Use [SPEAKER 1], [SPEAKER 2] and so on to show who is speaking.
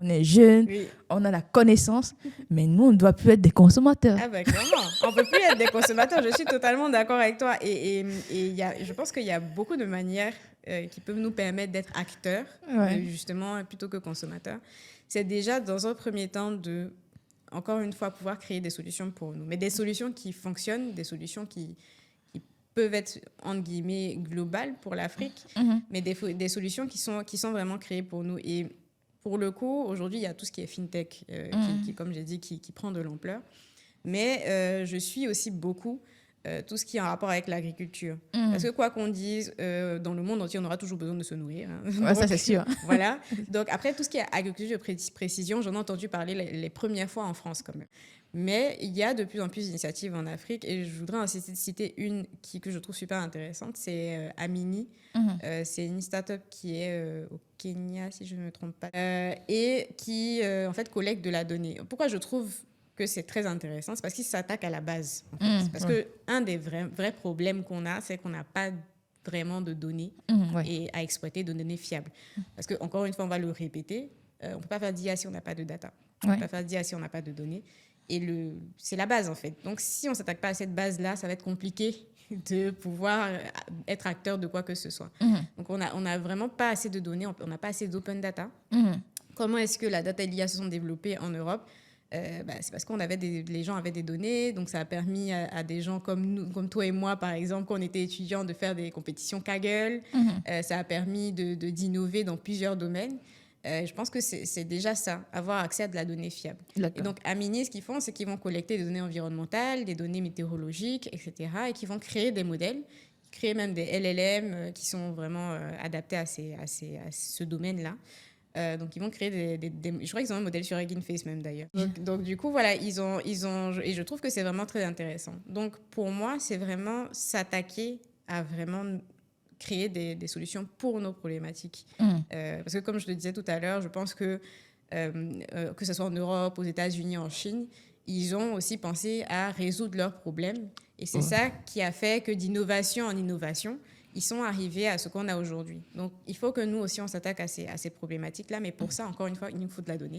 [SPEAKER 1] On est jeunes,
[SPEAKER 2] Oui.
[SPEAKER 1] on a la connaissance, mais nous, on ne doit plus être des consommateurs.
[SPEAKER 2] Ah ben clairement, on peut plus être des consommateurs. Je suis totalement d'accord avec toi. Je pense qu'il y a beaucoup de manières qui peuvent nous permettre d'être acteurs,
[SPEAKER 1] Ouais.
[SPEAKER 2] justement, plutôt que consommateurs. C'est déjà, dans un premier temps, encore une fois, pouvoir créer des solutions pour nous. Mais des solutions qui fonctionnent, des solutions qui peuvent être, entre guillemets, globales pour l'Afrique, mais des solutions qui sont vraiment créées pour nous. Et pour le coup, aujourd'hui, il y a tout ce qui est fintech, comme j'ai dit, qui prend de l'ampleur. Mais je suis aussi beaucoup tout ce qui est en rapport avec l'agriculture. Parce que quoi qu'on dise, dans le monde entier, on aura toujours besoin de se nourrir. Hein.
[SPEAKER 1] Ouais, ça, c'est sûr.
[SPEAKER 2] Voilà. Donc après, tout ce qui est agriculture de précision, j'en ai entendu parler les premières fois en France quand même. Mais il y a de plus en plus d'initiatives en Afrique et je voudrais en citer une que je trouve super intéressante, c'est Amini. C'est une start-up qui est au Kenya, si je ne me trompe pas, et qui en fait collecte de la donnée. Pourquoi je trouve que c'est très intéressant, c'est parce qu'il s'attaque à la base. En fait. Parce
[SPEAKER 1] Ouais.
[SPEAKER 2] qu'un des vrais problèmes qu'on a, c'est qu'on n'a pas vraiment de données
[SPEAKER 1] Ouais.
[SPEAKER 2] et à exploiter de données fiables. Parce que encore une fois, on va le répéter, on ne peut pas faire d'IA si on n'a pas de data. On ne peut pas faire d'IA si on n'a pas de données. Et c'est la base, en fait. Donc, si on ne s'attaque pas à cette base-là, ça va être compliqué de pouvoir être acteur de quoi que ce soit. Donc, on n'a vraiment pas assez de données, on n'a pas assez d'open data. Comment est-ce que la data et l'IA se sont développées en Europe? C'est parce les gens avaient des données, donc ça a permis à des gens comme nous, comme toi et moi, par exemple, quand on était étudiants, de faire des compétitions Kaggle. Ça a permis d'innover dans plusieurs domaines. Je pense que c'est déjà ça, avoir accès à de la donnée fiable. Et donc, Amini, ce qu'ils font, c'est qu'ils vont collecter des données environnementales, des données météorologiques, etc., et qu'ils vont créer des modèles, créer même des LLM qui sont vraiment adaptés à ce domaine-là. Donc, ils vont créer je crois qu'ils ont un modèle sur Hugging Face même d'ailleurs. Donc, du coup, voilà, et je trouve que c'est vraiment très intéressant. Donc, pour moi, c'est vraiment s'attaquer à vraiment créer des solutions pour nos problématiques. Parce que, comme je le disais tout à l'heure, je pense que ce soit en Europe, aux États-Unis, en Chine, ils ont aussi pensé à résoudre leurs problèmes. Et c'est ça qui a fait que d'innovation en innovation, ils sont arrivés à ce qu'on a aujourd'hui. Donc, il faut que nous aussi, on s'attaque à ces problématiques-là. Mais pour ça, encore une fois, il nous faut de la donnée.